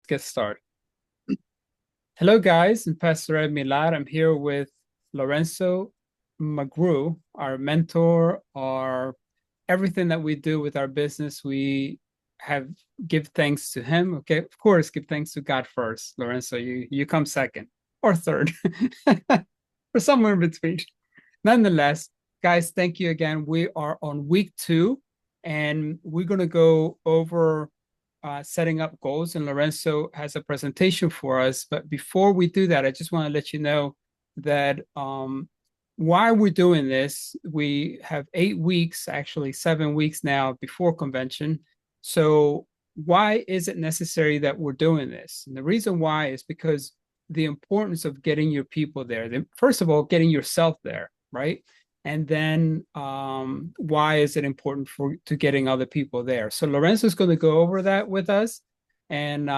get started. Hello, guys. I'm Pastor Ed Milad. I'm here with Lorenzo McGrew, our mentor, our everything that we do with our business. We have give thanks to him. Okay, of course, give thanks to God first. Lorenzo, you come second or third, or somewhere in between. Nonetheless, guys, thank you again. We are on week 2, and we're going to go over setting up goals. And Lorenzo has a presentation for us. But before we do that, I just want to let you know that why we're doing this. We have 8 weeks, actually 7 weeks now before convention. So why is it necessary that we're doing this? And the reason why is because the importance of getting your people there. First of all, getting yourself there, right? And then why is it important to getting other people there? So Lorenzo is going to go over that with us, and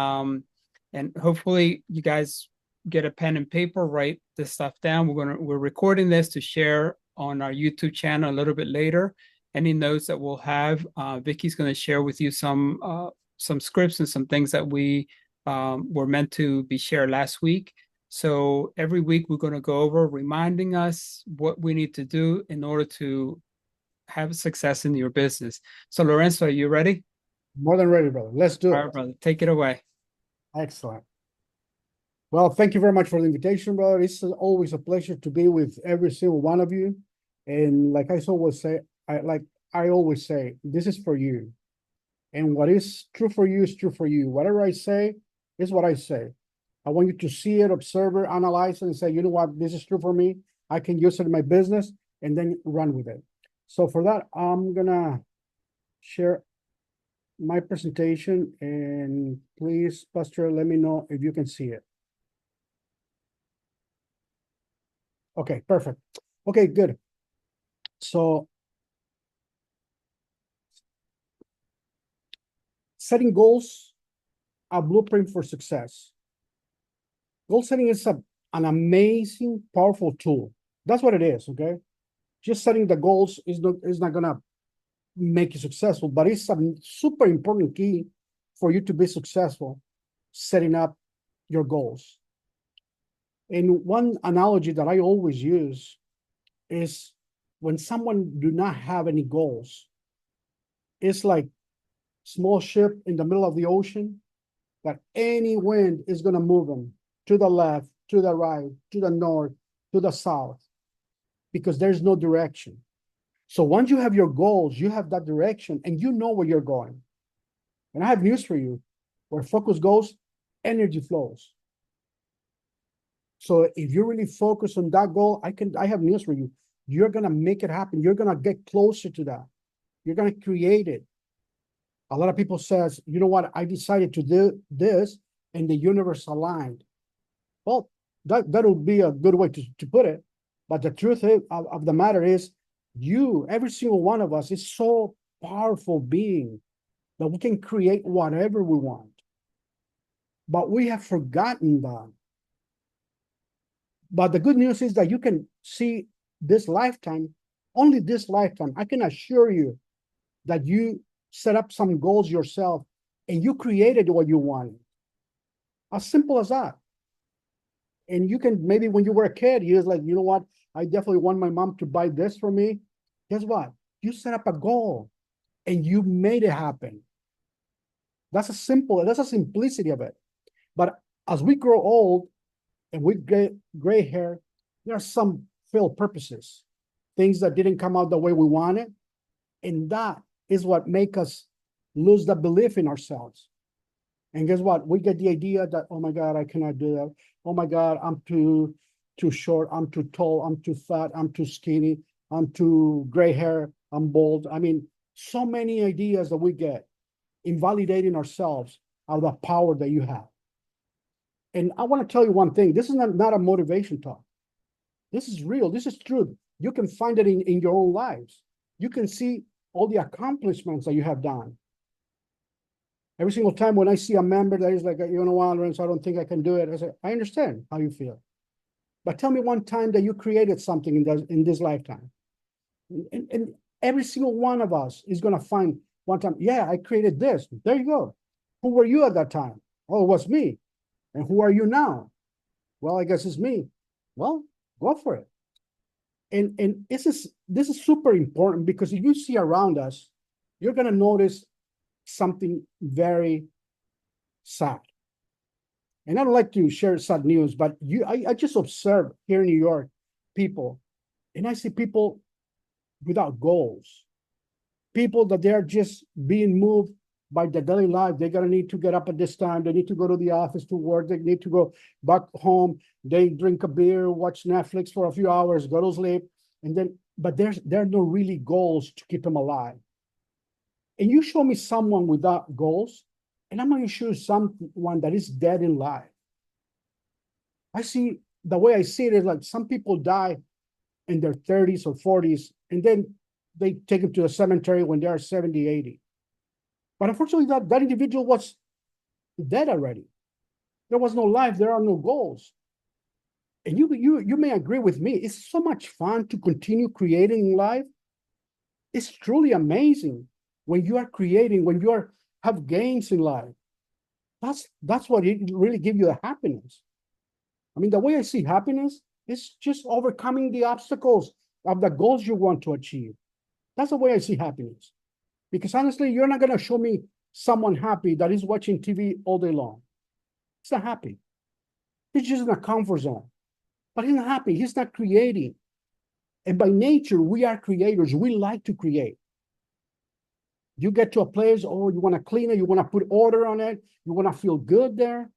hopefully you guys get a pen and paper, write this stuff down. We're recording this to share on our YouTube channel a little bit later. Any notes that we'll have, Vicky's going to share with you some scripts and some things that we were meant to be shared last week. So every week we're going to go over reminding us what we need to do in order to have success in your business. So Lorenzo, are you ready? More than ready, brother. Let's do it. All right, brother. Take it away. Excellent. Well, thank you very much for the invitation, brother. It's always a pleasure to be with every single one of you. And like I always say, this is for you. And what is true for you is true for you. Whatever I say is what I say. I want you to see it, observe it, analyze it, and say, you know what, this is true for me. I can use it in my business, and then run with it. So for that, I'm gonna share my presentation, and please, Pastor, let me know if you can see it. Okay, perfect. Okay, good. So setting goals, a blueprint for success. Goal setting is an amazing, powerful tool. That's what it is, okay? Just setting the goals is not gonna make you successful, but it's a super important key for you to be successful, setting up your goals. And one analogy that I always use is when someone do not have any goals, it's like small ship in the middle of the ocean that any wind is gonna move them to the left, to the right, to the north, to the south, because there's no direction. So once you have your goals, you have that direction, and you know where you're going. And I have news for you. Where focus goes, energy flows. So if you really focus on that goal, I have news for you. You're gonna make it happen. You're gonna get closer to that. You're gonna create it. A lot of people says, you know what, I decided to do this, and the universe aligned. Well, that'll be a good way to put it. But the truth of the matter is, every single one of us is so powerful being that we can create whatever we want. But we have forgotten that. But the good news is that you can see this lifetime, only this lifetime. I can assure you that you set up some goals yourself and you created what you wanted. As simple as that. And you can, maybe when you were a kid, you was like, you know what, I definitely want my mom to buy this for me. Guess what? You set up a goal and you made it happen. That's a simplicity of it. But as we grow old and we get gray hair, there are some failed purposes, things that didn't come out the way we wanted. And that is what make us lose the belief in ourselves. And guess what? We get the idea that, oh my God, I cannot do that. Oh my God, I'm too short, I'm too tall, I'm too fat, I'm too skinny, I'm too gray hair, I'm bald. I mean, so many ideas that we get, invalidating ourselves of the power that you have. And I want to tell you one thing. This is not a motivation talk. This is real. This is truth. You can find it in your own lives. You can see all the accomplishments that you have done. Every single time when I see a member that is like, you know what, Lorenzo, I don't think I can do it. I say, I understand how you feel. But tell me one time that you created something in this lifetime. And every single one of us is going to find one time, yeah, I created this. There you go. Who were you at that time? Oh, it was me. And who are you now? Well, I guess it's me. Well, go for it. And this is super important, because if you see around us, you're gonna notice something very sad. And I don't like to share sad news, but I just observe here in New York people, and I see people without goals, people that they're just being moved by the daily life. They're gonna need to get up at this time. They need to go to the office to work. They need to go back home. They drink a beer, watch Netflix for a few hours, go to sleep, and then. But there are no really goals to keep them alive. And you show me someone without goals, and I'm gonna show you someone that is dead in life. I see the way I see it is like some people die in their 30s or 40s, and then they take them to the cemetery when they are 70, 80. But unfortunately, that individual was dead already. There was no life, there are no goals. And you may agree with me, it's so much fun to continue creating life. It's truly amazing when you are creating, when you have gains in life. That's what it really gives you the happiness. I mean, the way I see happiness is just overcoming the obstacles of the goals you want to achieve. That's the way I see happiness. Because honestly, you're not going to show me someone happy that is watching TV all day long. He's not happy. He's just in a comfort zone. But he's not happy. He's not creating. And by nature, we are creators. We like to create. You get to a place, oh, you want to clean it, you want to put order on it, you want to feel good there.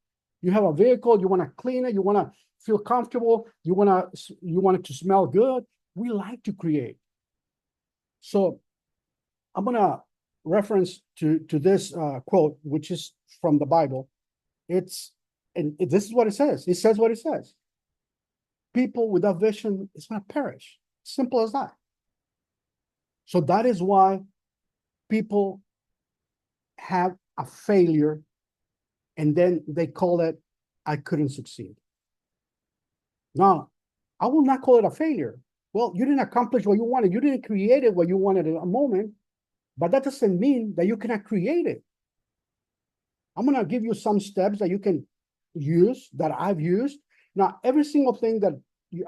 You have a vehicle, you want to clean it, you want to feel comfortable, you want it to smell good. We like to create. So I'm going to reference to this quote, which is from the Bible. This is what it says. It says what it says. People without vision is going to perish. Simple as that. So that is why people have a failure, and then they call it, I couldn't succeed. Now, I will not call it a failure. Well, you didn't accomplish what you wanted. You didn't create it what you wanted in a moment, but that doesn't mean that you cannot create it. I'm going to give you some steps that you can use, that I've used. Now, every single thing that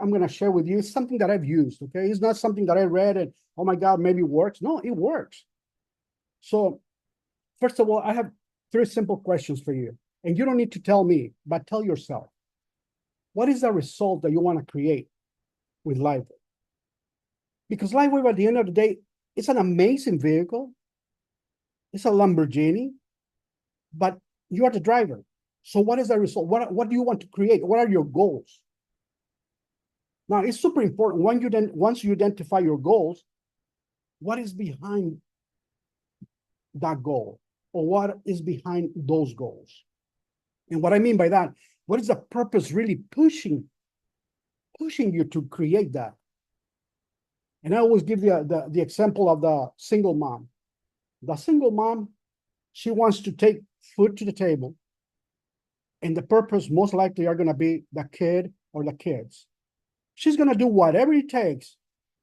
I'm going to share with you is something that I've used, okay? It's not something that I read and, oh my God, maybe it works. No, it works. So, first of all, I have 3 simple questions for you. And you don't need to tell me, but tell yourself. What is the result that you want to create with LiveWave? Because LiveWave, at the end of the day, it's an amazing vehicle. It's a Lamborghini, but you are the driver. So what is the result? What do you want to create? What are your goals? Now, it's super important once you identify your goals, what is behind that goal, or what is behind those goals? And what I mean by that, what is the purpose really pushing you to create that? And I always give the example of the single mom. The single mom, she wants to take food to the table, and the purpose most likely are going to be the kid or the kids. She's going to do whatever it takes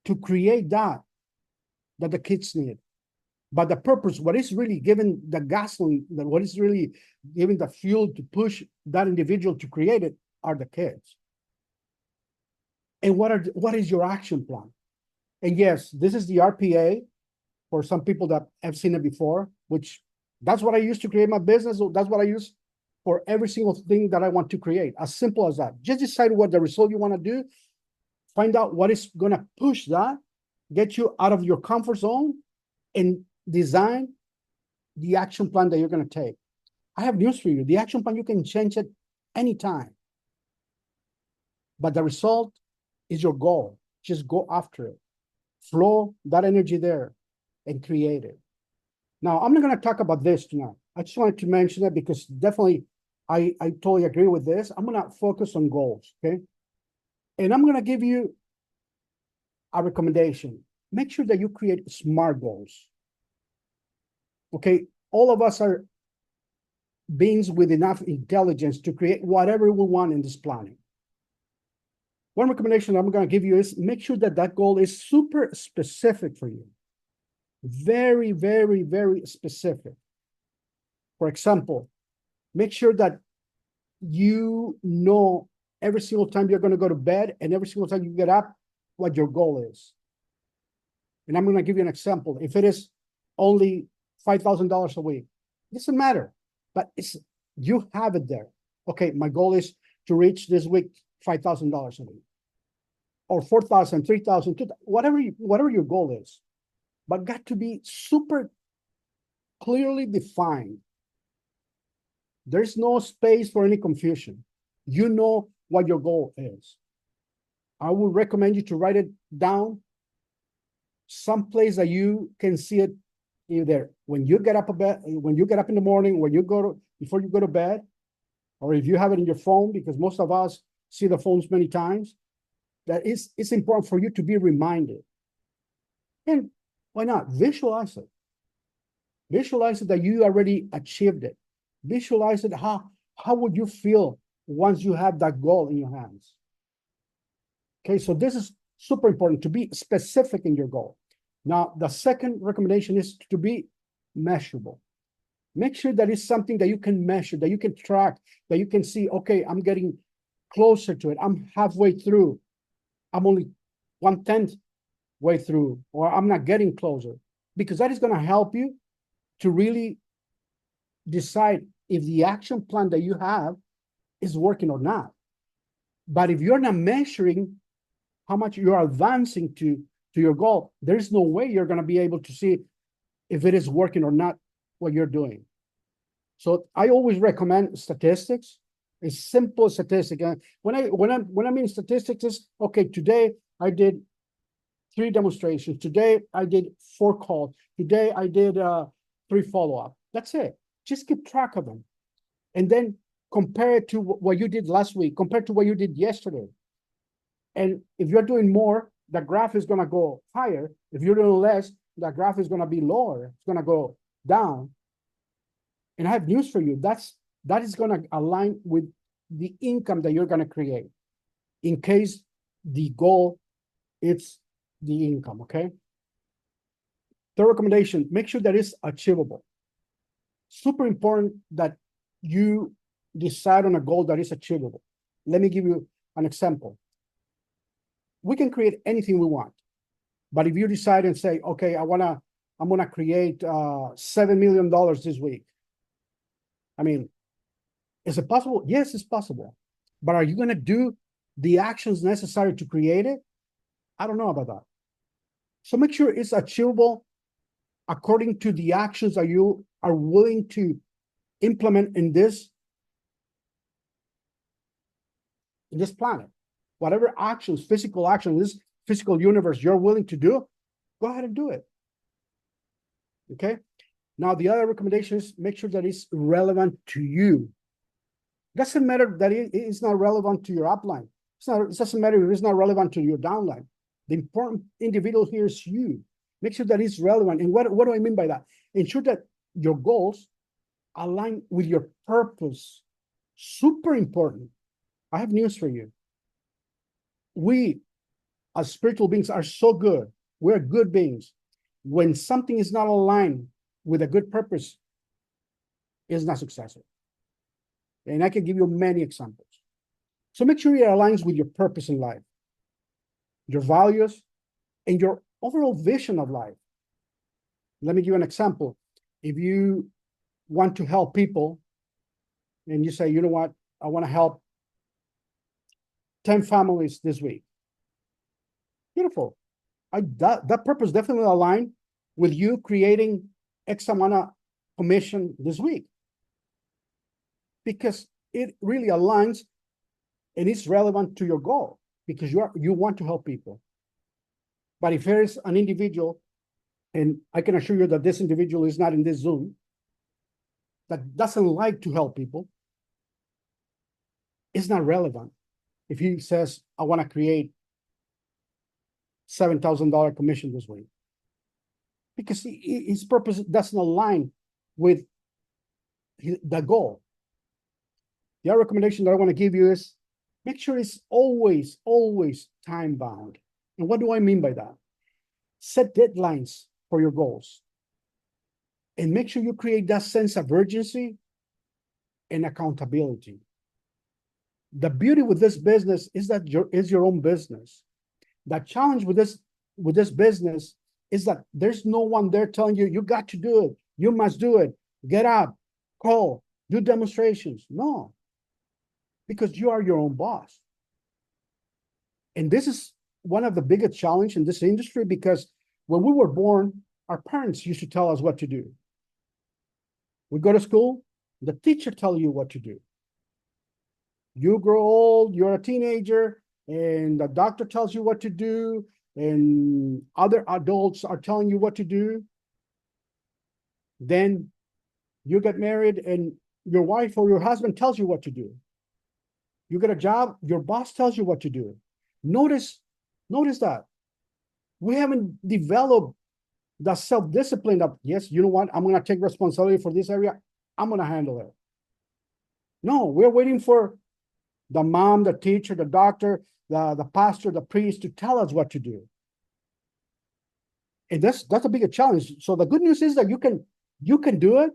to create that the kids need. But the purpose, what is really giving the gasoline, what is really giving the fuel to push that individual to create it, are the kids. And what is your action plan? And yes, this is the RPA for some people that have seen it before, which that's what I use to create my business. That's what I use for every single thing that I want to create. As simple as that. Just decide what the result you want to do. Find out what is going to push that, get you out of your comfort zone, and design the action plan that you're going to take. I have news for you. The action plan, you can change it anytime. But the result is your goal. Just go after it. Flow that energy there and create it. Now, I'm not going to talk about this tonight. I just wanted to mention it because definitely I totally agree with this. I'm going to focus on goals, okay? And I'm going to give you a recommendation. Make sure that you create SMART goals. Okay, all of us are beings with enough intelligence to create whatever we want in this planet. One recommendation I'm going to give you is make sure that that goal is super specific for you. Very, very, very specific. For example, Make sure that you know every single time you're going to go to bed and every single time you get up what your goal is. And I'm going to give you an example. If it is only $5,000 a week, it doesn't matter, but you have it there. Okay, my goal is to reach this week $5,000 a week, or 4,000, 3,000, whatever your goal is, but got to be super clearly defined. There's no space for any confusion. You know what your goal is. I would recommend you to write it down someplace that you can see it, either when you get up in the morning, before you go to bed, or if you have it in your phone, because most of us see the phones many times. It's important for you to be reminded. And why not visualize it? Visualize it that you already achieved it. Visualize it. How would you feel once you have that goal in your hands? Okay, so this is super important, to be specific in your goal. Now, the second recommendation is to be measurable. Make sure that it's something that you can measure, that you can track, that you can see, okay, I'm getting closer to it. I'm halfway through. I'm only 1/10 way through, or I'm not getting closer, because that is going to help you to really decide if the action plan that you have is working or not. But if you're not measuring how much you're advancing to your goal, there's no way you're going to be able to see if it is working or not what you're doing. So I always recommend statistics, a simple statistic. When I mean statistics is, okay, today I did 3 demonstrations. Today I did 4 calls. Today I did 3 follow-up. That's it. Just keep track of them. And then compare it to what you did last week, compared to what you did yesterday. And if you're doing more, the graph is going to go higher. If you're doing less, the graph is going to be lower. It's going to go down. And I have news for you. That is going to align with the income that you're going to create, in case the goal is the income, okay? Third recommendation, make sure that it's achievable. Super important that you decide on a goal that is achievable. Let me give you an example. We can create anything we want, but if you decide and say, okay, I'm gonna create $7 million this week. I mean, is it possible? Yes, it's possible. But are you gonna do the actions necessary to create it? I don't know about that. So make sure it's achievable according to the actions that you are willing to implement in this planet. Whatever actions, physical action, this physical universe you're willing to do, go ahead and do it. Okay? Now, the other recommendation is make sure that it's relevant to you. It doesn't matter that it is not relevant to your upline. It doesn't matter if it's not relevant to your downline. The important individual here is you. Make sure that it's relevant. And what do I mean by that? Ensure that your goals align with your purpose. Super important. I have news for you. We, as spiritual beings, are so good. We're good beings. When something is not aligned with a good purpose, it's not successful. And I can give you many examples. So make sure it aligns with your purpose in life, your values, and your overall vision of life. Let me give you an example. If you want to help people and you say, you know what, I want to help 10 families this week. Beautiful. That purpose definitely aligned with you creating X amount of commission this week, because it really aligns and it's relevant to your goal, because you want to help people. But if there's an individual, and I can assure you that this individual is not in this Zoom, that doesn't like to help people, it's not relevant. If he says, I want to create $7,000 commission this week, because his purpose doesn't align with the goal. The other recommendation that I want to give you is make sure it's always, always time bound. And what do I mean by that? Set deadlines for your goals. And make sure you create that sense of urgency and accountability. The beauty with this business is that is your own business. The challenge with this business is that there's no one there telling you, you got to do it, you must do it, get up, call, do demonstrations. No, because you are your own boss. And this is one of the biggest challenges in this industry, because when we were born, our parents used to tell us what to do. We go to school, the teacher tells you what to do. You grow old, you're a teenager, and the doctor tells you what to do, and other adults are telling you what to do. Then you get married, and your wife or your husband tells you what to do. You get a job, your boss tells you what to do. Notice that we haven't developed the self-discipline of, yes, you know what, I'm going to take responsibility for this area, I'm going to handle it. No, we're waiting for the mom, the teacher, the doctor, the pastor, the priest to tell us what to do. And that's a bigger challenge. So the good news is that you can do it.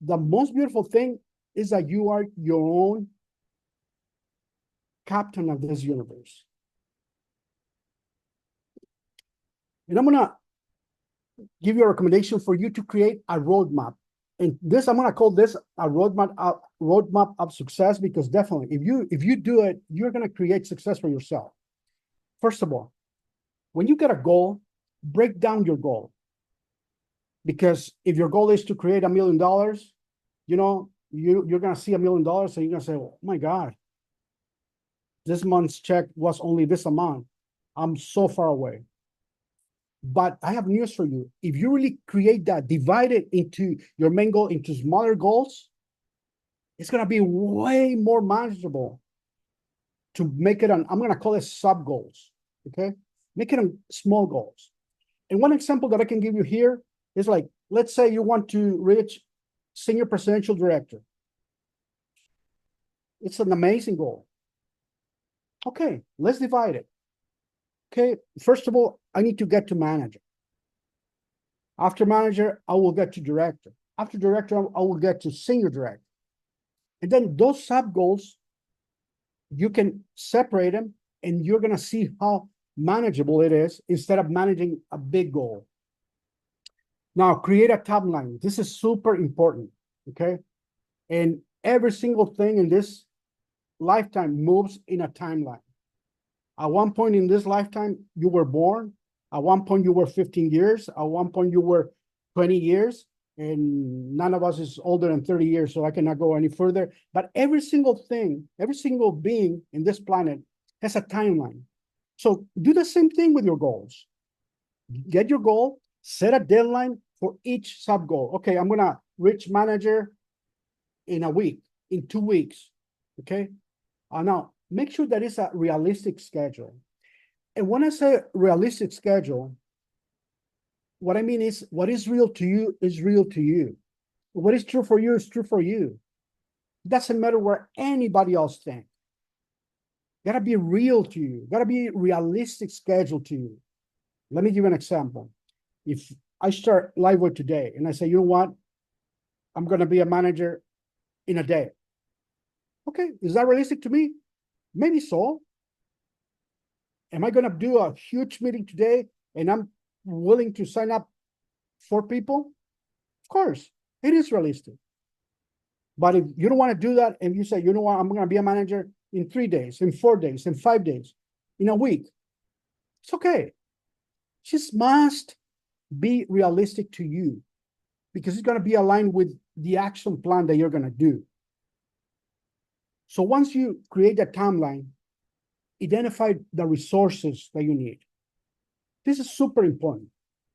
The most beautiful thing is that you are your own captain of this universe. And I'm gonna give you a recommendation for you to create a roadmap. And this, I'm gonna call this a roadmap of success, because definitely if you do it, you're gonna create success for yourself. First of all, when you get a goal, break down your goal. Because if your goal is to create $1 million, you know, you're gonna see $1 million and you're gonna say, oh my God, this month's check was only this amount. I'm so far away. But I have news for you. If you really create that, divide it into your main goal into smaller goals, it's going to be way more manageable to make it I'm going to call it sub goals. Okay. Make it small goals. And one example that I can give you here is, like, let's say you want to reach senior presidential director. It's an amazing goal. Okay. Let's divide it. Okay, first of all, I need to get to manager. After manager, I will get to director. After director, I will get to senior director. And then those sub goals, you can separate them, and you're going to see how manageable it is instead of managing a big goal. Now, create a timeline. This is super important, okay? And every single thing in this lifetime moves in a timeline. At one point in this lifetime, you were born. At one point, you were 15 years. At one point, you were 20 years. And none of us is older than 30 years, so I cannot go any further. But every single thing, every single being in this planet has a timeline. So do the same thing with your goals. Get your goal, set a deadline for each sub goal. Okay, I'm going to reach manager in a week, in 2 weeks. Okay. Now, make sure that it's a realistic schedule. And when I say realistic schedule, what I mean is, what is real to you is real to you. What is true for you is true for you. It doesn't matter what anybody else thinks. Gotta be real to you. Gotta be realistic schedule to you. Let me give you an example. If I start LiveWay today and I say, you know what? I'm gonna be a manager in a day. Okay, is that realistic to me? Maybe so. Am I going to do a huge meeting today and I'm willing to sign up 4 people? Of course, it is realistic. But if you don't want to do that and you say, you know what, I'm going to be a manager in 3 days, in 4 days, in 5 days, in a week, it's okay. Just must be realistic to you, because it's going to be aligned with the action plan that you're going to do. So once you create a timeline, identify the resources that you need. This is super important,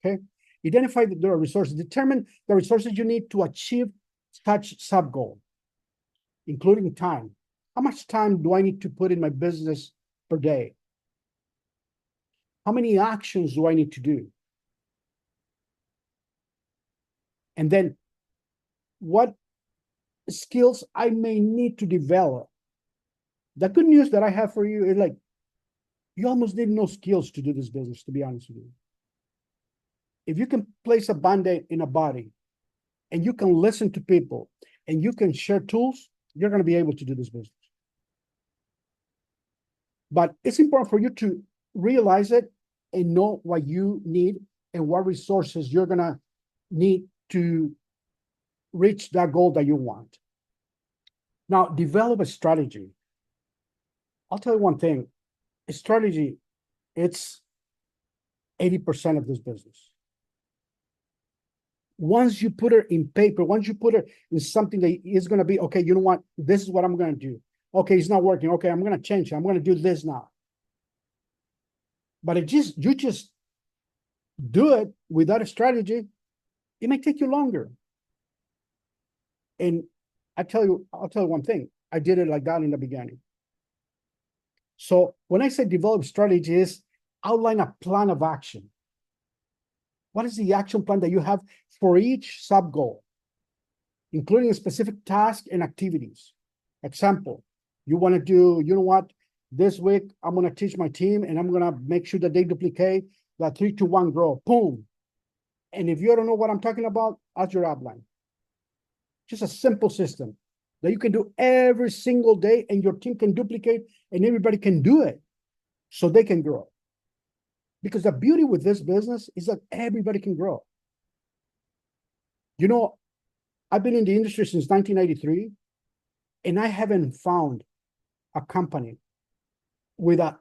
okay? Identify the resources, determine the resources you need to achieve such sub-goal, including time. How much time do I need to put in my business per day? How many actions do I need to do? And then what skills I may need to develop. The good news that I have for you is, like, you almost need no skills to do this business, to be honest with you. If you can place a Band-Aid in a body and you can listen to people and you can share tools, you're going to be able to do this business. But it's important for you to realize it and know what you need and what resources you're going to need to reach that goal that you want. Now, develop a strategy. I'll tell you one thing, a strategy, it's 80% of this business. Once you put it in paper, once you put it in something that is going to be, okay, you know what, this is what I'm going to do. Okay, it's not working. Okay, I'm going to change it. I'm going to do this now. But you just do it without a strategy, it may take you longer. And I'll tell you one thing. I did it like that in the beginning. So when I say develop strategies, outline a plan of action. What is the action plan that you have for each sub goal, including a specific task and activities? Example, you want to do, you know what, this week I'm going to teach my team and I'm going to make sure that they duplicate the 3-to-1 grow. Boom. And if you don't know what I'm talking about, add your outline. Just a simple system that you can do every single day and your team can duplicate and everybody can do it so they can grow. Because the beauty with this business is that everybody can grow. You know, I've been in the industry since 1993, and I haven't found a company with a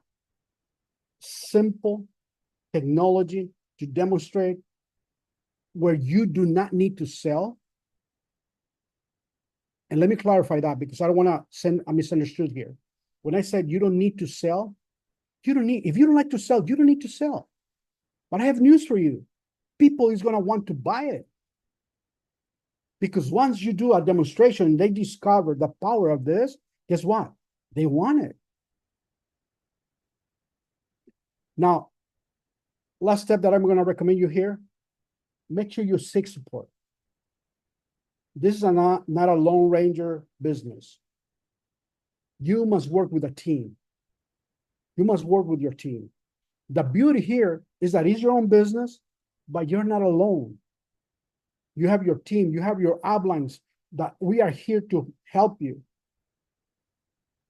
simple technology to demonstrate where you do not need to sell. And let me clarify that because I don't want to send a misunderstood here. When I said you don't need to sell, if you don't like to sell, you don't need to sell. But I have news for you. People is going to want to buy it. Because once you do a demonstration and they discover the power of this, guess what? They want it. Now, last step that I'm going to recommend you here, make sure you seek support. This is not a Lone Ranger business. You must work with a team. You must work with your team. The beauty here is that it's your own business, but you're not alone. You have your team, you have your uplines that we are here to help you.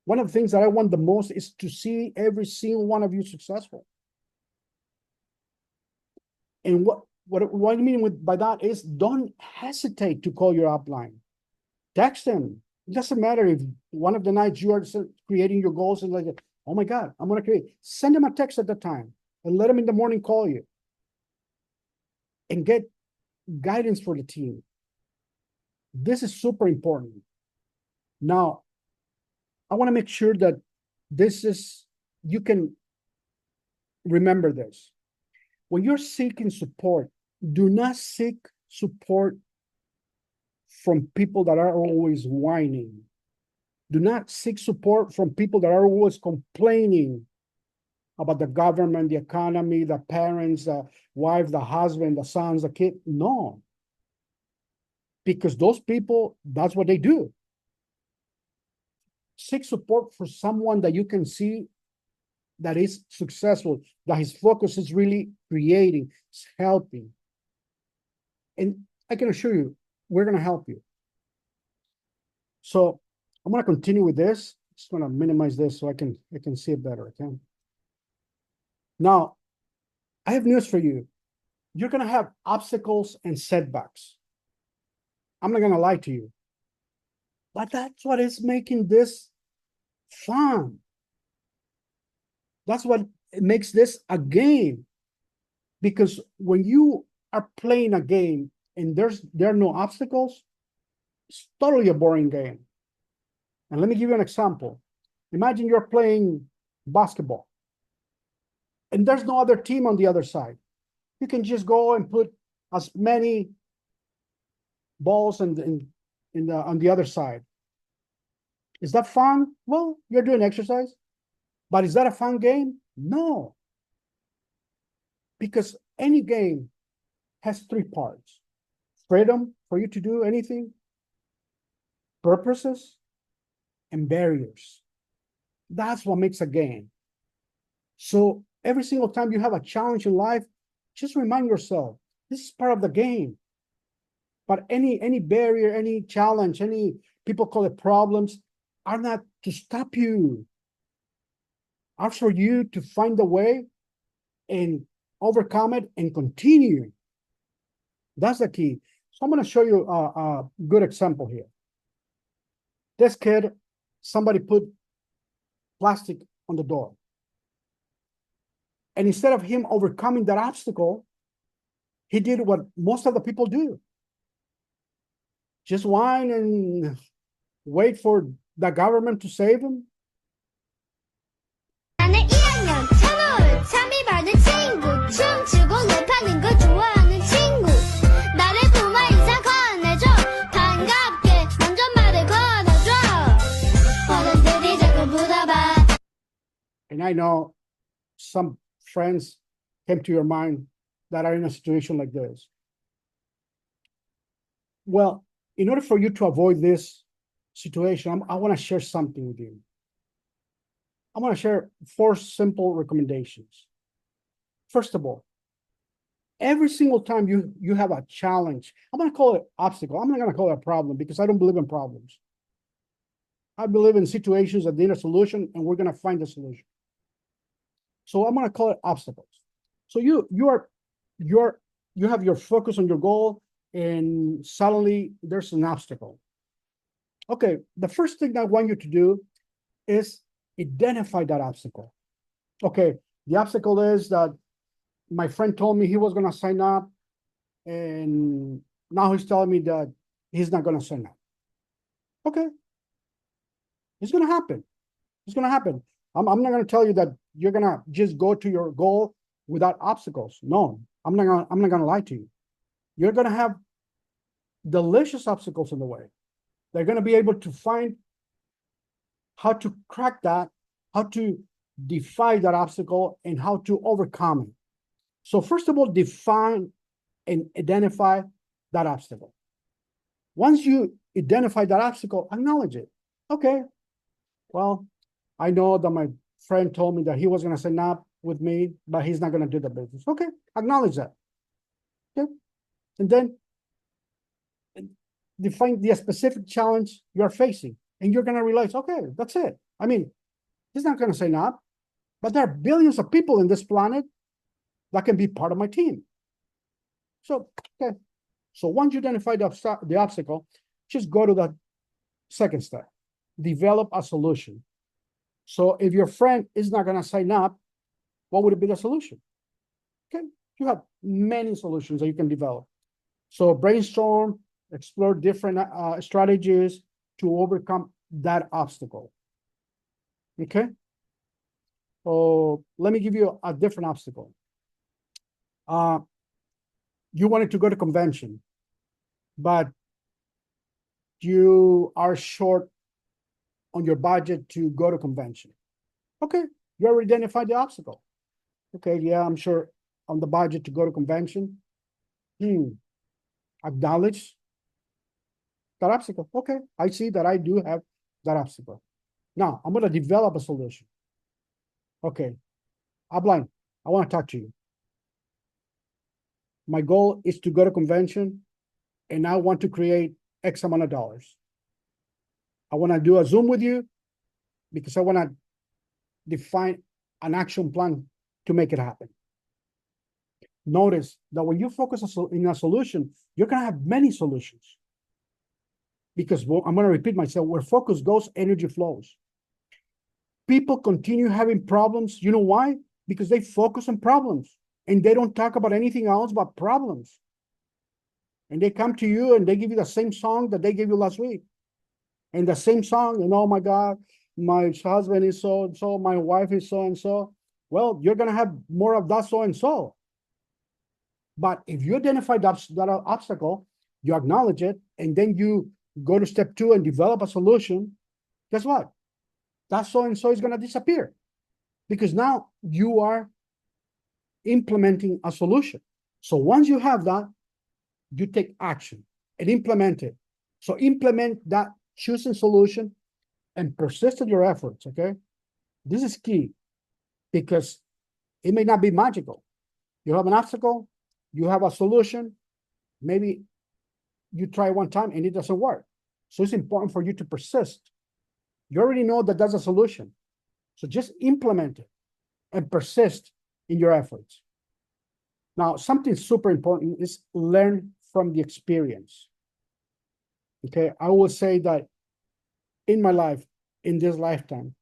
One of the things that I want the most is to see every single one of you successful. And what I mean by that is don't hesitate to call your upline. Text them. It doesn't matter if one of the nights you are creating your goals and like, oh my God, I'm going to create. Send them a text at the time and let them in the morning call you and get guidance for the team. This is super important. Now, I want to make sure that you can remember this. When you're seeking support, do not seek support from people that are always whining. Do not seek support from people that are always complaining about the government, the economy, the parents, the wife, the husband, the sons, the kid. No. Because those people, that's what they do. Seek support for someone that you can see that is successful, that his focus is really creating, is helping. And I can assure you, we're going to help you. So I'm going to continue with this. Just going to minimize this so I can see it better. Okay. Now, I have news for you. You're going to have obstacles and setbacks. I'm not going to lie to you. But that's what is making this fun. That's what makes this a game. Because when you are playing a game and there are no obstacles, it's totally a boring game. And let me give you an example. Imagine you're playing basketball and there's no other team on the other side. You can just go and put as many balls on the other side. Is that fun? Well, you're doing exercise. But is that a fun game? No. Because any game has three parts. Freedom for you to do anything, purposes, and barriers. That's what makes a game. So every single time you have a challenge in life, just remind yourself, this is part of the game. But any barrier, any challenge, any people call it problems, are not to stop you, are for you to find a way and overcome it and continue. That's the key. So I'm going to show you a good example here. This kid, somebody put plastic on the door. And instead of him overcoming that obstacle, he did what most of the people do. Just whine and wait for the government to save him. 나는 1학년 참아올 참이 받은 친구 춤추고 랩하는 걸 좋아하는 친구 나를 부모 인사 건네줘 반갑게 먼저 말을 걸어줘 어른들이 자꾸 물어봐. And I know some friends came to your mind that are in a situation like this. Well, in order for you to avoid this situation, I want to share something with you. I want to share 4 simple recommendations. First of all, every single time you have a challenge, I'm going to call it obstacle. I'm not going to call it a problem because I don't believe in problems. I believe in situations that need a solution, and we're going to find a solution. So I'm going to call it obstacles. So you have your focus on your goal, and suddenly there's an obstacle. Okay, the first thing I want you to do is identify that obstacle. Okay, the obstacle is that my friend told me he was going to sign up, and now he's telling me that he's not going to sign up. Okay, it's going to happen. It's going to happen. I'm not going to tell you that you're going to just go to your goal without obstacles. No, I'm not going to lie to you. You're going to have delicious obstacles in the way. They're going to be able to find how to crack that, how to defy that obstacle, and how to overcome it. So first of all, define and identify that obstacle. Once you identify that obstacle, acknowledge it. Okay, well, I know that my friend told me that he was going to sign up with me, but he's not going to do the business. Okay, acknowledge that. Okay, and then define the specific challenge you're facing, and you're going to realize, okay, that's it. I mean, he's not going to sign up, but there are billions of people in this planet that can be part of my team. So, okay. So once you identify the obstacle, just go to the second step. Develop a solution. So if your friend is not going to sign up, what would be the solution? Okay, you have many solutions that you can develop. So brainstorm, explore different strategies to overcome that obstacle. Okay. So let me give you a different obstacle. You wanted to go to convention, but you are short on your budget to go to convention. Okay, you already identified the obstacle. Okay, yeah, I'm sure on the budget to go to convention. Acknowledge that obstacle. Okay, I see that I do have that obstacle. Now, I'm going to develop a solution. Okay, Upline, I want to talk to you. My goal is to go to convention, and I want to create X amount of dollars. I want to do a Zoom with you because I want to define an action plan to make it happen. Notice that when you focus in a solution, you're going to have many solutions. Because I'm going to repeat myself, where focus goes, energy flows. People continue having problems. You know why? Because they focus on problems and they don't talk about anything else but problems. And they come to you and they give you the same song that they gave you last week. And the same song, and oh my God, my husband is so and so, my wife is so and so. Well, you're going to have more of that so and so. But if you identify that obstacle, you acknowledge it, and then you go to step 2 and develop a solution, guess what? That so and so is going to disappear because now you are implementing a solution. So once you have that, you take action and implement it. So implement that chosen solution and persist in your efforts, okay? This is key because it may not be magical. You have an obstacle, you have a solution, maybe you try one time and it doesn't work. So it's important for you to persist. You already know that that's a solution. So just implement it and persist in your efforts. Now, something super important is learn from the experience. Okay, I will say that in my life, in this lifetime,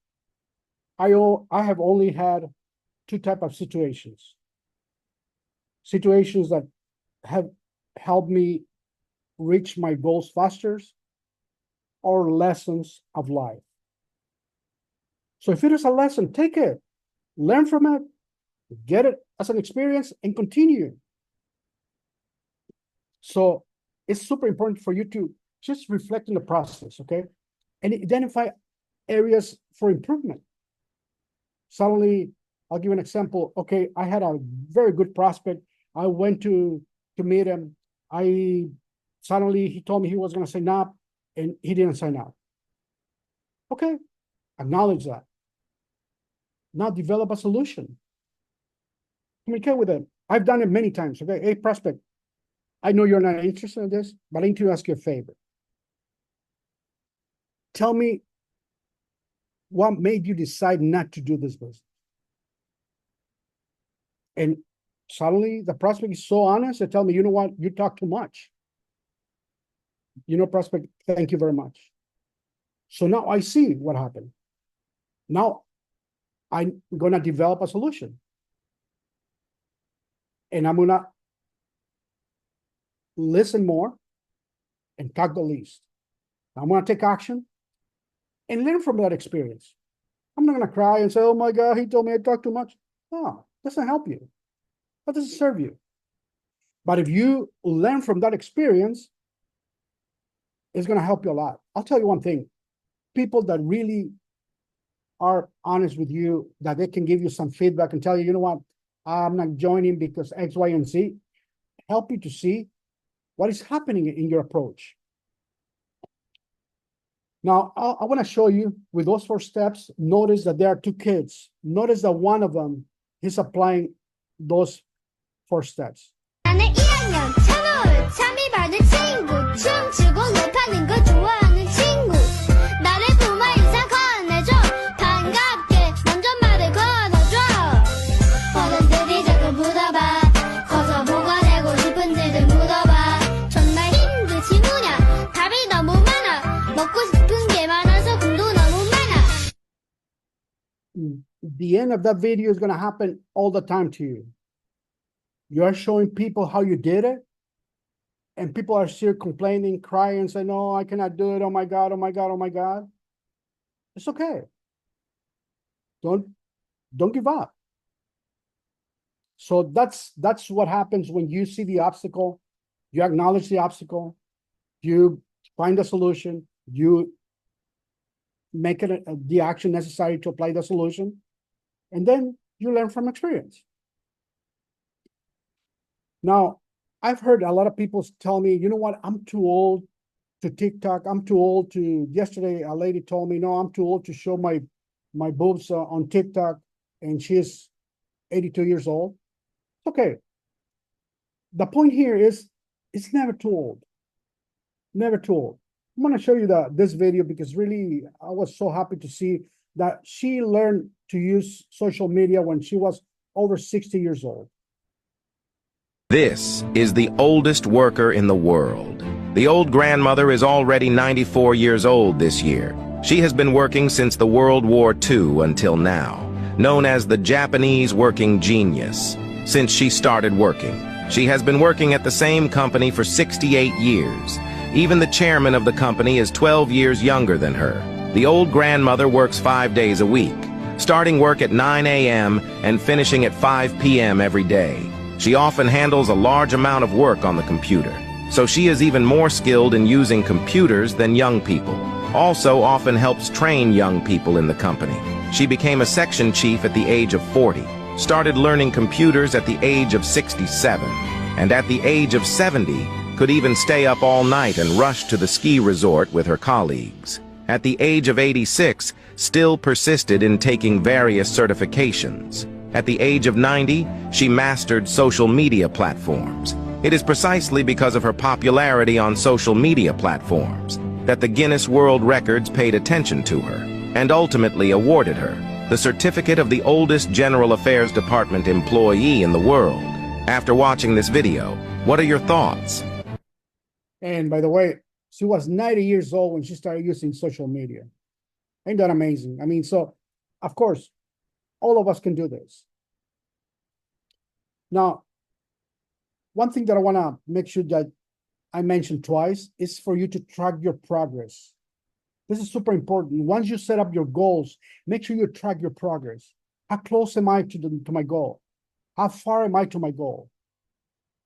I have only had two types of situations. Situations that have helped me reach my goals faster, or lessons of life. So if it is a lesson, take it, learn from it, get it as an experience, and continue. So it's super important for you to just reflect on the process, okay? And identify areas for improvement. Suddenly, I'll give you an example. Okay, I had a very good prospect. I went to meet him. Suddenly he told me he was going to sign up, and he didn't sign up. Okay, acknowledge that. Now develop a solution. Communicate with them. I've done it many times. Okay, hey, prospect, I know you're not interested in this, but I need to ask you a favor. Tell me what made you decide not to do this business. And suddenly the prospect is so honest, they tell me, you know what, you talk too much. You know, prospect, thank you very much. So now I see what happened. Now I'm going to develop a solution. And I'm going to listen more and talk the least. I'm going to take action and learn from that experience. I'm not going to cry and say, oh my God, he told me I talk too much. No, it doesn't help you. That doesn't serve you. But if you learn from that experience, it's going to help you a lot. I'll tell you one thing. People that really are honest with you, that they can give you some feedback and tell you, you know what, I'm not joining because X, Y, and Z, help you to see what is happening in your approach. Now, I want to show you with those 4 steps. Notice that there are 2 kids. Notice that one of them is applying those 4 steps. 나는 1학년 찬호울 참이 밝은 친구 춤추고 랩하는 거 좋아하는 친구 나를 부모 인사 건네줘 반갑게 먼저 말을 걸어줘 어른들이 자꾸 물어봐 커서 뭐가 되고 싶은지를 물어봐 정말 힘드지 뭐냐 답이 너무 많아 먹고 싶은 게 많아서 꿈도 너무 많아. The end of that video is going to happen all the time to you. You are showing people how you did it, and people are still complaining, crying, saying, no, I cannot do it. Oh my God, oh my God, oh my God. It's okay. Don't give up. So that's what happens when you see the obstacle, you acknowledge the obstacle, you find a solution, you make it the action necessary to apply the solution, and then you learn from experience. Now, I've heard a lot of people tell me, you know what, I'm too old to TikTok. I'm too old to, yesterday, a lady told me, no, I'm too old to show my boobs on TikTok, and she is 82 years old. Okay. The point here is, it's never too old. Never too old. I'm going to show you this video because really, I was so happy to see that she learned to use social media when she was over 60 years old. This is the oldest worker in the world. The old grandmother is already 94 years old this year. She has been working since the World War II until now, known as the Japanese working genius. Since she started working, she has been working at the same company for 68 years. Even the chairman of the company is 12 years younger than her. The old grandmother works 5 days a week, starting work at 9 a.m. and finishing at 5 p.m. every day. She often handles a large amount of work on the computer, so she is even more skilled in using computers than young people. Also often helps train young people in the company. She became a section chief at the age of 40, started learning computers at the age of 67, and at the age of 70, could even stay up all night and rush to the ski resort with her colleagues. At the age of 86, still persisted in taking various certifications. At the age of 90, she mastered social media platforms. It is precisely because of her popularity on social media platforms that the Guinness World Records paid attention to her and ultimately awarded her the certificate of the oldest General Affairs Department employee in the world. After watching this video, what are your thoughts? And by the way, she was 90 years old when she started using social media. Ain't that amazing? I mean, so, of course, all of us can do this. Now, one thing that I want to make sure that I mentioned twice is for you to track your progress. This is super important. Once you set up your goals, make sure you track your progress. How close am I to my goal? How far am I to my goal?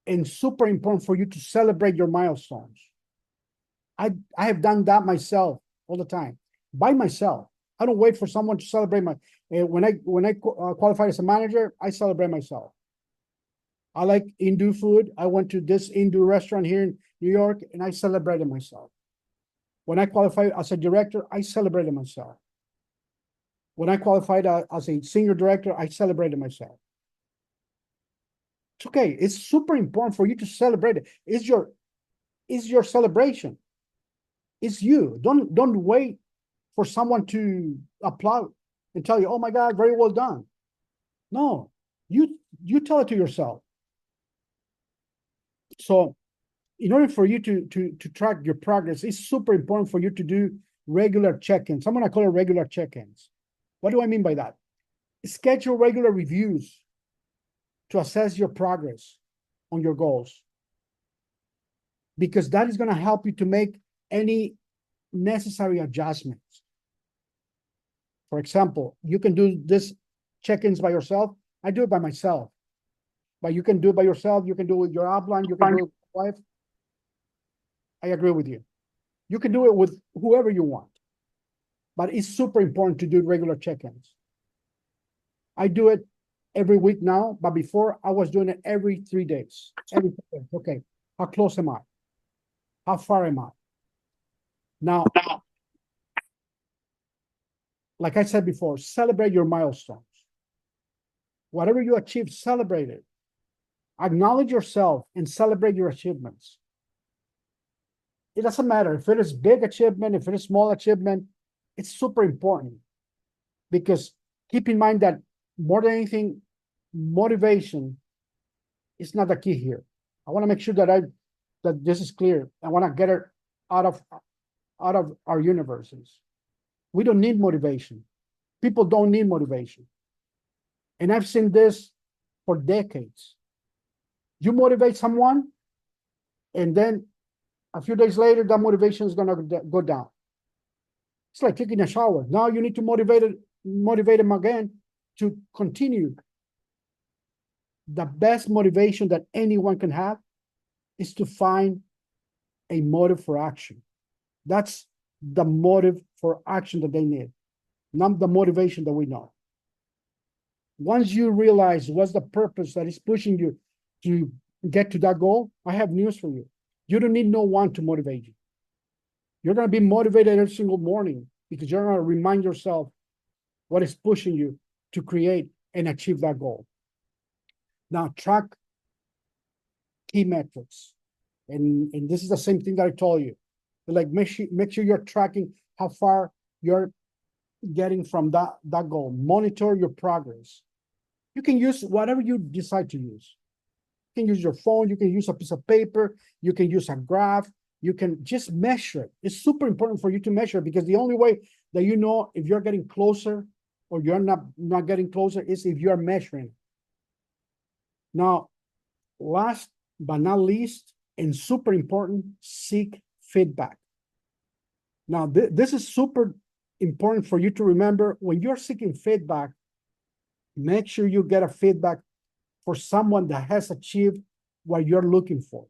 And super important for you to celebrate your milestones. I have done that myself all the time, by myself. I don't wait for someone to celebrate my. When I qualified as a manager, I celebrate myself. I like Hindu food. I went to this Hindu restaurant here in New York, and I celebrated myself. When I qualified as a director, I celebrated myself. When I qualified as a senior director, I celebrated myself. It's okay. It's super important for you to celebrate it. It's your celebration. It's you. Don't wait for someone to applaud and tell you, "Oh my God, very well done." No, you tell it to yourself. So, in order for you to track your progress, it's super important for you to do regular check-ins. I'm gonna call it regular check-ins. What do I mean by that? Schedule regular reviews to assess your progress on your goals, because that is gonna help you to make any necessary adjustments. For example, you can do this check-ins by yourself. I do it by myself. But you can do it by yourself. You can do it with your upline. You can do it with your wife. I agree with you. You can do it with whoever you want. But it's super important to do regular check-ins. I do it every week now, but before I was doing it every 3 days. Every 3 days. Okay, how close am I? How far am I? Now, like I said before, celebrate your milestones. Whatever you achieve, celebrate it. Acknowledge yourself and celebrate your achievements. It doesn't matter if it is big achievement, if it is small achievement, it's super important. Because keep in mind that more than anything, motivation is not the key here. I want to make sure that this is clear. I want to get it out of our universes. We don't need motivation. People don't need motivation. And I've seen this for decades. You motivate someone, and then a few days later, that motivation is going to go down. It's like taking a shower. Now you need to motivate them again to continue. The best motivation that anyone can have is to find a motive for action. That's the motive for action that they need, not the motivation that we know. Once you realize what's the purpose that is pushing you to get to that goal, I have news for you. You don't need no one to motivate you. You're going to be motivated every single morning because you're going to remind yourself what is pushing you to create and achieve that goal. Now, track key metrics. And this is the same thing that I told you. Like, make sure you're tracking how far you're getting from that goal. Monitor your progress. You can use whatever you decide to use. You can use your phone, you can use a piece of paper, you can use a graph, you can just measure it. It's super important for you to measure, because the only way that you know if you're getting closer or you're not getting closer is if you're measuring. Now, last but not least, and super important, seek feedback. Now, this is super important for you to remember. When you're seeking feedback, make sure you get a feedback for someone that has achieved what you're looking for.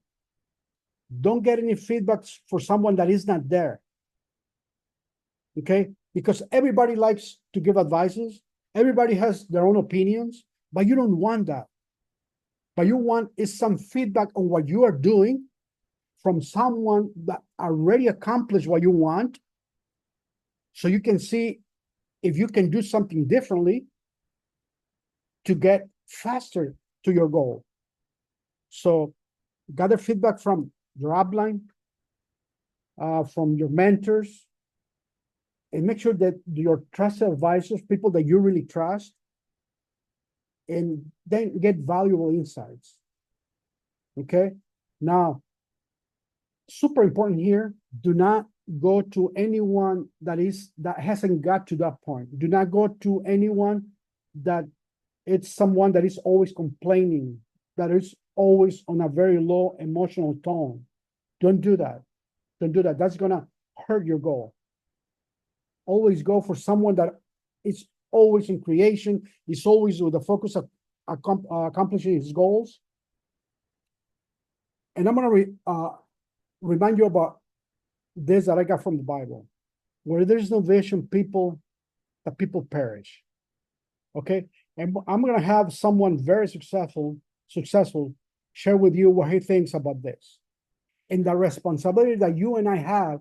Don't get any feedback for someone that is not there. Okay? Because everybody likes to give advices. Everybody has their own opinions, but you don't want that. What you want is some feedback on what you are doing from someone that already accomplished what you want, so you can see if you can do something differently to get faster to your goal. So gather feedback from your upline, from your mentors, and make sure that your trusted advisors, people that you really trust, and then get valuable insights. Okay. Now, super important here, do not go to anyone that hasn't got to that point. Do not go to anyone that it's someone that is always complaining, that is always on a very low emotional tone. Don't do that. Don't do that. That's gonna hurt your goal. Always go for someone that is always in creation, is always with the focus of accomplishing his goals. And I'm gonna remind you about this that I got from the Bible. Where there's no vision, people perish. Okay, and I'm gonna have someone very successful share with you what he thinks about this, and the responsibility that you and I have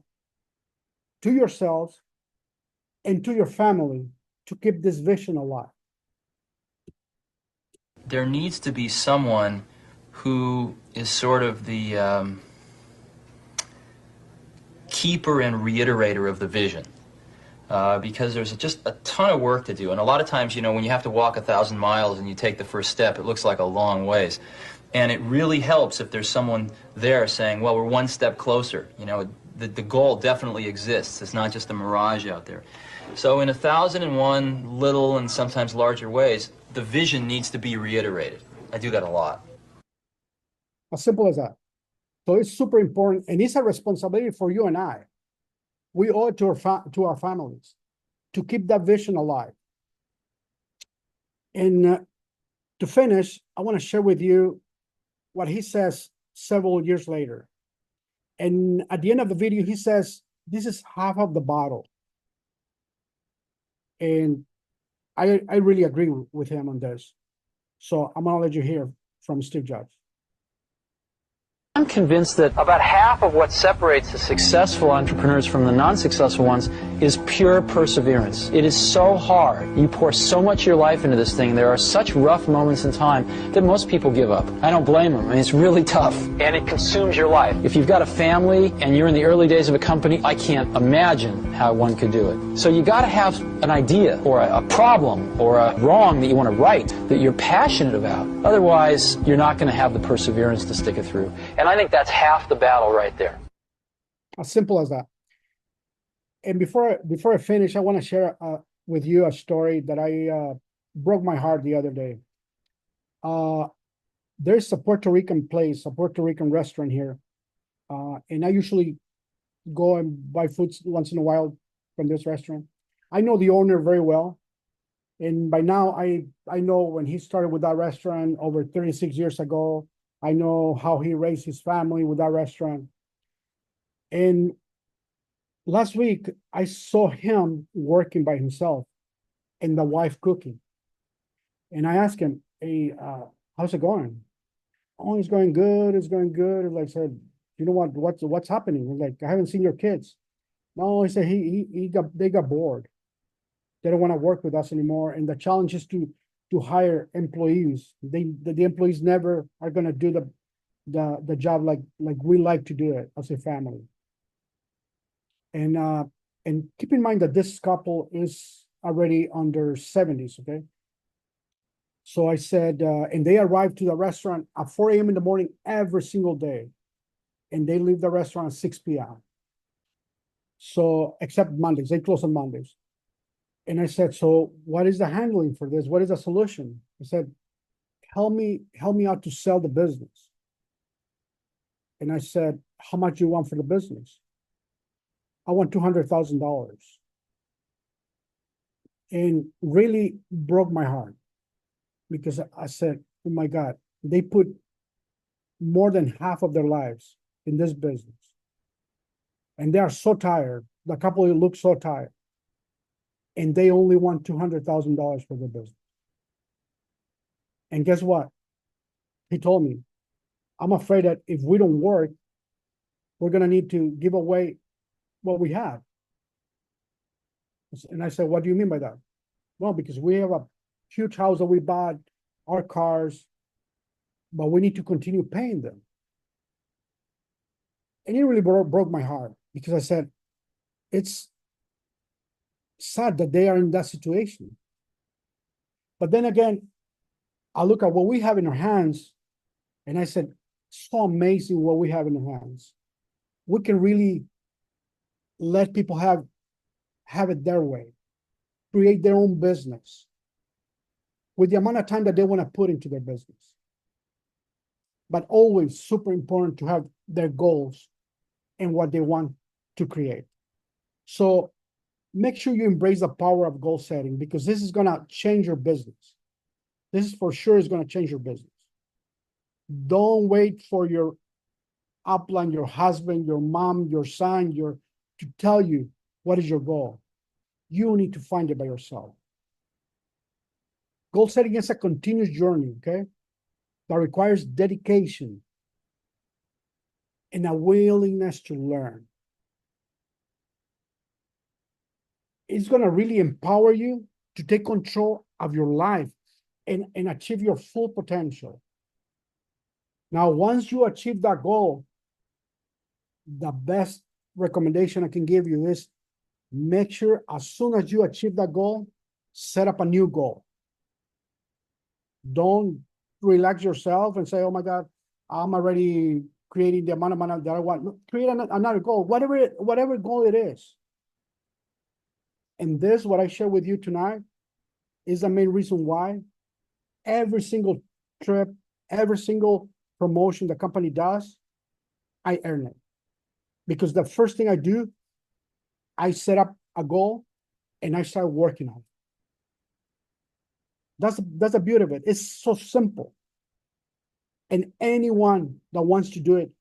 to yourselves and to your family to keep this vision alive. There needs to be someone who is sort of the keeper and reiterator of the vision. Because there's just a ton of work to do. And a lot of times, you know, when you have to walk 1,000 miles and you take the first step, it looks like a long ways. And it really helps if there's someone there saying, well, we're one step closer. You know, the goal definitely exists. It's not just a mirage out there. So in 1,001 little and sometimes larger ways, the vision needs to be reiterated. I do that a lot. As simple as that. So it's super important, and it's a responsibility for you and I. We owe it to our families to keep that vision alive. And to finish, I want to share with you what he says several years later. And at the end of the video, he says, this is half of the bottle. And I really agree with him on this. So I'm going to let you hear from Steve Jobs. I'm convinced that about half of what separates the successful entrepreneurs from the non-successful ones is pure perseverance. It is so hard. You pour so much of your life into this thing. There are such rough moments in time that most people give up. I don't blame them. I mean, it's really tough, and it consumes your life. If you've got a family and you're in the early days of a company, I can't imagine how one could do it. So you got to have an idea or a problem or a wrong that you want to right that you're passionate about. Otherwise, you're not going to have the perseverance to stick it through. And I think that's half the battle right there. As simple as that. And before I finish, I want to share with you a story that I broke my heart the other day. There's a Puerto Rican place, a Puerto Rican restaurant here. And I usually go and buy food once in a while from this restaurant. I know the owner very well. And by now, I know when he started with that restaurant over 36 years ago. I know how he raised his family with that restaurant. And last week, I saw him working by himself and the wife cooking. And I asked him, hey, how's it going? Oh, it's going good. It's going good. And I said, you know what's happening? I'm like, I haven't seen your kids. No, he said they got bored. They don't want to work with us anymore. And the challenge is to hire employees. The employees never are going to do the job like we like to do it as a family. And keep in mind that this couple is already under 70s, okay? So I said, and they arrive to the restaurant at 4 a.m. in the morning every single day. And they leave the restaurant at 6 p.m. So, except Mondays, they close on Mondays. And I said, so what is the handling for this? What is the solution? I said, help me out to sell the business. And I said, how much do you want for the business? I want $200,000. And really broke my heart because I said, oh my God, they put more than half of their lives in this business. And they are so tired. The couple looks so tired. And they only want $200,000 for the business. And guess what? He told me, I'm afraid that if we don't work, we're going to need to give away what we have. And I said, what do you mean by that? Well, because we have a huge house that we bought, our cars, but we need to continue paying them. And it really broke my heart because I said, it's sad that they are in that situation. But then again, I look at what we have in our hands, and I said, so amazing what we have in our hands. We can really let people have it their way, create their own business with the amount of time that they want to put into their business. But always super important to have their goals and what they want to create. So make sure you embrace the power of goal setting, because this is going to change your business. This is for sure is going to change your business. Don't wait for your upline, your husband, your mom, your son, to tell you what is your goal. You need to find it by yourself. Goal setting is a continuous journey, okay? That requires dedication and a willingness to learn. It's going to really empower you to take control of your life and achieve your full potential. Now, once you achieve that goal, the best recommendation I can give you is make sure as soon as you achieve that goal, set up a new goal. Don't relax yourself and say, oh my God, I'm already creating the amount of money that I want. No, create another goal, whatever goal it is. And this, what I share with you tonight, is the main reason why every single trip, every single promotion the company does, I earn it. Because the first thing I do, I set up a goal and I start working on it. That's the beauty of it. It's so simple. And anyone that wants to do it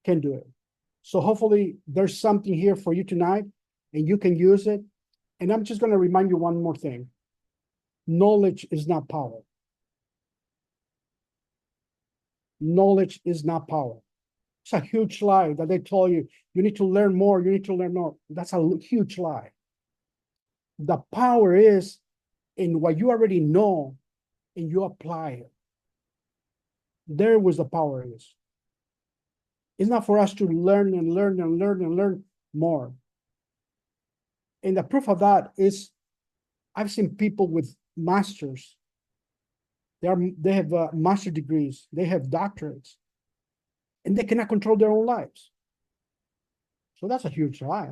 can do it. So hopefully there's something here for you tonight and you can use it. And I'm just going to remind you one more thing. Knowledge is not power. Knowledge is not power. It's a huge lie that they tell you, you need to learn more, you need to learn more. That's a huge lie. The power is in what you already know and you apply it. There was the power is. It's not for us to learn and learn and learn and learn more. And the proof of that is I've seen people with masters. They have master degrees. They have doctorates. And they cannot control their own lives. So that's a huge lie.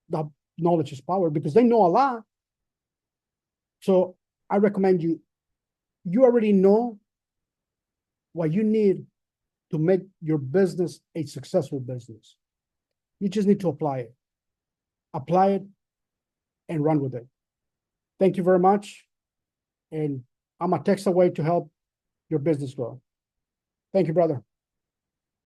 The knowledge is power because they know a lot. So I recommend you already know what you need to make your business a successful business. You just need to apply it. Apply it and run with it. Thank you very much. And I'm a text away to help your business grow. Thank you, brother.